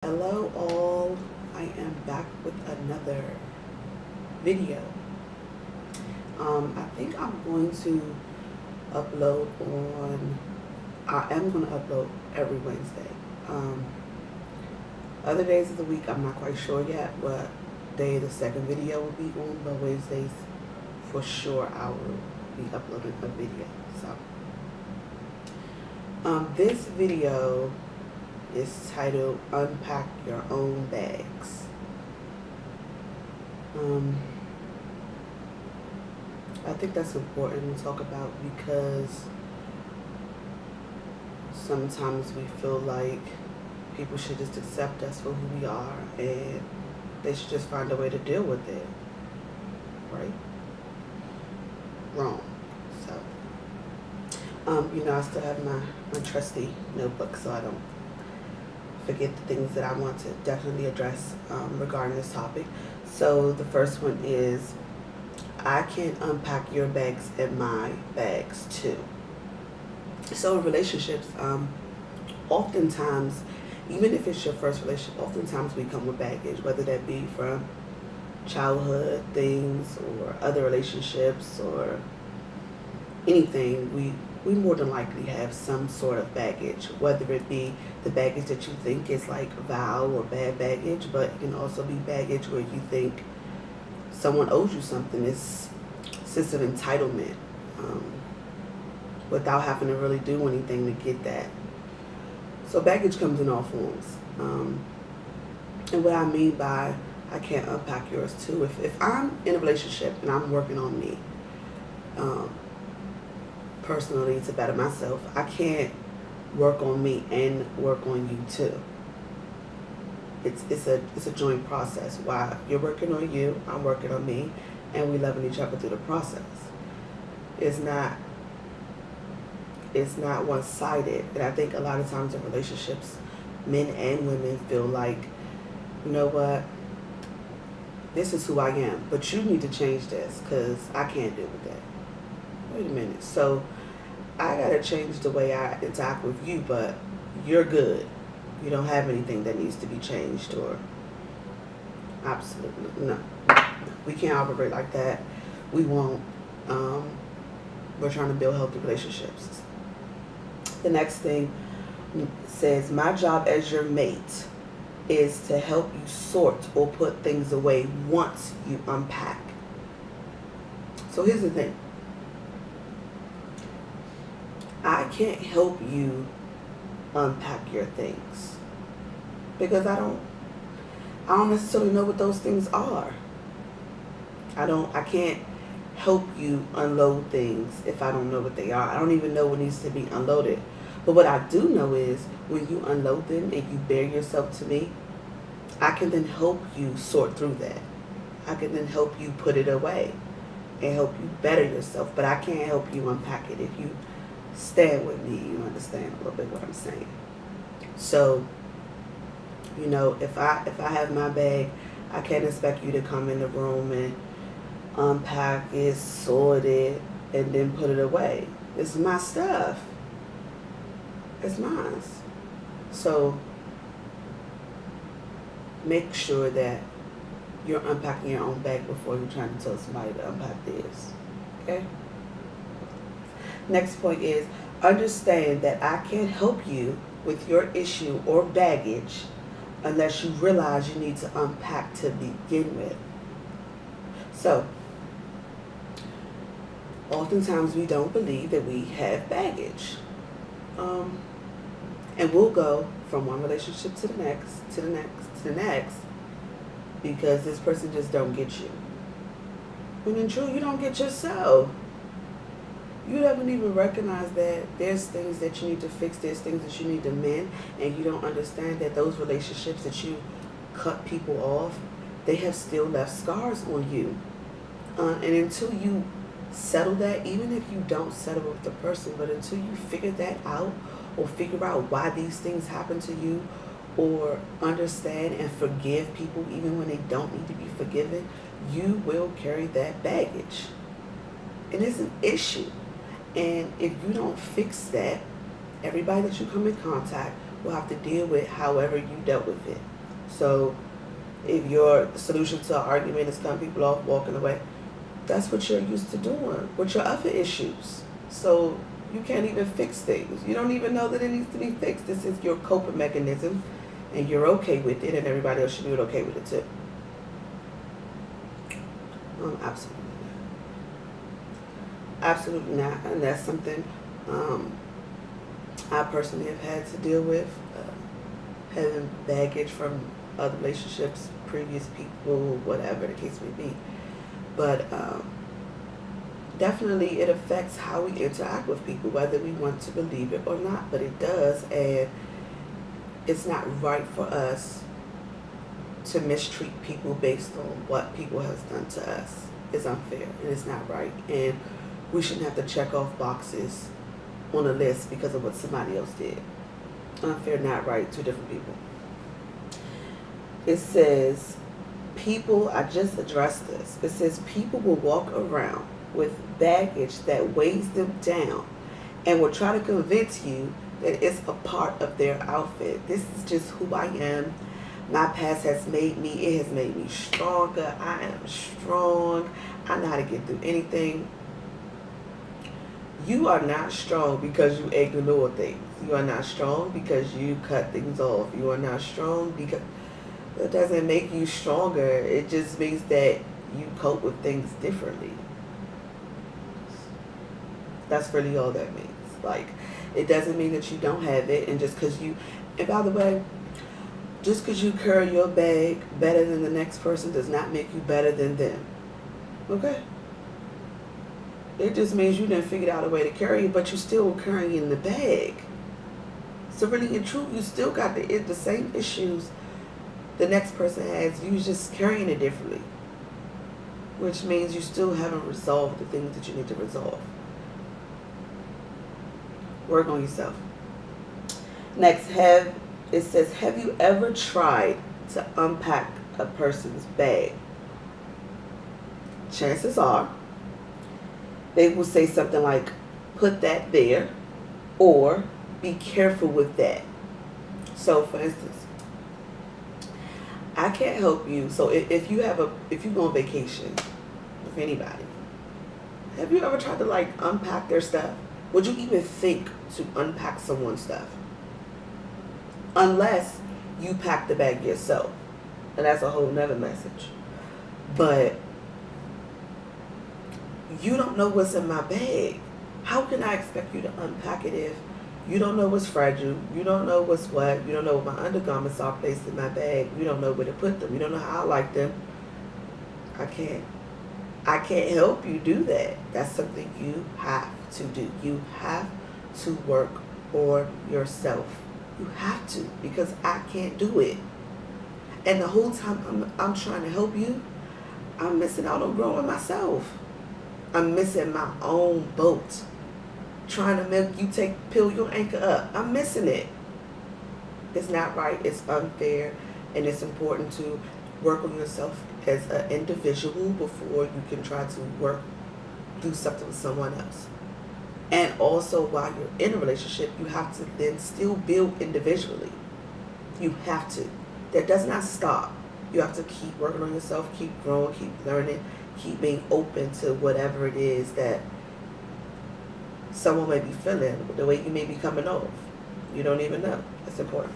Hello all, I am back with another video. I think I'm going to upload I am going to upload every Wednesday. Other days of the week I'm not quite sure yet what day the second video will be on, but Wednesdays for sure I will be uploading a video. So this video is titled Unpack Your Own Bags. I think that's important to talk about because sometimes we feel like people should just accept us for who we are and they should just find a way to deal with it. Right? Wrong. So, I still have my trusty notebook so I don't forget the things that I want to definitely address regarding this topic. So the first one is, I can unpack your bags and my bags too. So in relationships, oftentimes, even if it's your first relationship, oftentimes we come with baggage, whether that be from childhood things or other relationships or anything. We more than likely have some sort of baggage, whether it be the baggage that you think is like vile or bad baggage, but it can also be baggage where you think someone owes you something. It's a sense of entitlement without having to really do anything to get that. So baggage comes in all forms. And what I mean by I can't unpack yours too, if I'm in a relationship and I'm working on me, personally to better myself, I can't work on me and work on you too. It's a joint process. While you're working on you, I'm working on me, and we loving each other through the process. It's not one-sided. And I think a lot of times in relationships, men and women feel like, you know what, this is who I am, but you need to change this because I can't deal with that. Wait a minute. So I gotta change the way I interact with you, but you're good. You don't have anything that needs to be changed, or absolutely no. We can't operate like that. We won't. We're trying to build healthy relationships. The next thing says, my job as your mate is to help you sort or put things away once you unpack. So here's the thing. I can't help you unpack your things because I don't necessarily know what those things are. I can't help you unload things if I don't know what they are. I don't even know what needs to be unloaded. But what I do know is when you unload them and you bare yourself to me, I can then help you sort through that. I can then help you put it away and help you better yourself. But I can't help you unpack it. If you stand with me, you understand a little bit what I'm saying. So, if I have my bag, I can't expect you to come in the room and unpack it, sort it, and then put it away. It's my stuff. It's mine. So make sure that you're unpacking your own bag before you're trying to tell somebody to unpack theirs. Okay? Next point is, understand that I can't help you with your issue or baggage unless you realize you need to unpack to begin with. So, oftentimes we don't believe that we have baggage. And we'll go from one relationship to the next, to the next, to the next, because this person just don't get you. When in truth, you don't get yourself. You haven't even recognized that there's things that you need to fix, there's things that you need to mend, and you don't understand that those relationships that you cut people off, they have still left scars on you. And until you settle that, even if you don't settle with the person, but until you figure that out or figure out why these things happen to you, or understand and forgive people even when they don't need to be forgiven, you will carry that baggage. And it's an issue. And if you don't fix that, everybody that you come in contact will have to deal with however you dealt with it. So if your solution to an argument is cutting people off, walking away, that's what you're used to doing with your other issues. So you can't even fix things. You don't even know that it needs to be fixed. This is your coping mechanism, and you're okay with it, and everybody else should be okay with it too. Absolutely not. Absolutely not. And that's something I personally have had to deal with, having baggage from other relationships, previous people, whatever the case may be. But definitely it affects how we interact with people, whether we want to believe it or not, but it does. And it's not right for us to mistreat people based on what people has done to us. It's unfair and it's not right, and we shouldn't have to check off boxes on a list because of what somebody else did. Unfair, not right, two different people. It says people, I just addressed this, it says people will walk around with baggage that weighs them down and will try to convince you that it's a part of their outfit. This is just who I am. My past has made me, it has made me stronger. I am strong. I know how to get through anything. You are not strong because you ignore things. You are not strong because you cut things off. You are not strong because it doesn't make you stronger. It just means that you cope with things differently. That's really all that means. Like, it doesn't mean that you don't have it, and just because you, and by the way, just because you carry your bag better than the next person does not make you better than them. Okay? It just means you didn't figure out a way to carry it, but you still carrying the bag. So really and truly, you still got the same issues the next person has. You just carrying it differently, which means you still haven't resolved the things that you need to resolve. Work on yourself. Next, it says, have you ever tried to unpack a person's bag? Chances are they will say something like, put that there, or be careful with that. So for instance, I can't help you. So if you go on vacation with anybody, have you ever tried to like unpack their stuff? Would you even think to unpack someone's stuff? Unless you pack the bag yourself. And that's a whole nother message. But you don't know what's in my bag. How can I expect you to unpack it if you don't know what's fragile? You don't know what's what. You don't know what my undergarments are placed in my bag. You don't know where to put them. You don't know how I like them. I can't help you do that. That's something you have to do. You have to work on yourself. You have to, because I can't do it. And the whole time I'm trying to help you, I'm missing out on growing myself. I'm missing my own boat. Trying to make you peel your anchor up. I'm missing it. It's not right. It's unfair. And it's important to work on yourself as an individual before you can try to do something with someone else. And also, while you're in a relationship, you have to then still build individually. You have to. That does not stop. You have to keep working on yourself, keep growing, keep learning, keep being open to whatever it is that someone may be feeling, the way you may be coming off. You don't even know. That's important.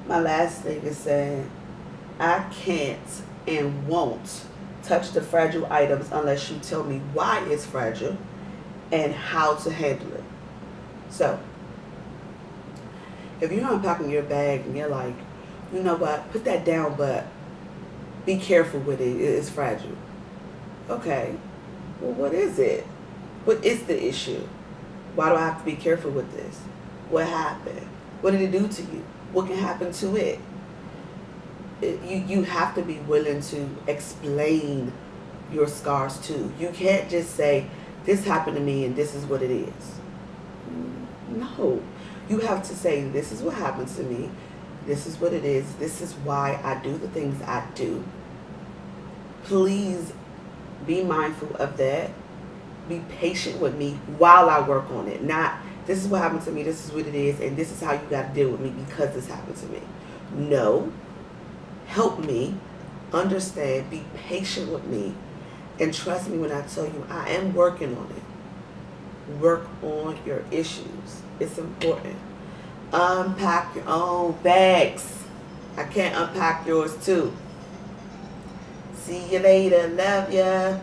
My last thing is saying, I can't and won't touch the fragile items unless you tell me why it's fragile and how to handle it. So, if you're unpacking your bag and you're like, you know what, put that down, but be careful with it, it's fragile. Okay, well, what is it? What is the issue? Why do I have to be careful with this? What happened? What did it do to you? What can happen to it? You have to be willing to explain your scars too. You can't just say, this happened to me and this is what it is. No. You have to say, this is what happens to me. This is what it is. This is why I do the things I do. Please be mindful of that. Be patient with me while I work on it. Not, this is what happened to me, this is what it is, and this is how you got to deal with me because this happened to me. No. help me understand, be patient with me, and trust me when I tell you I am working on it. Work on your issues. It's important. Unpack your own bags. I can't unpack yours too. See you later. Love ya.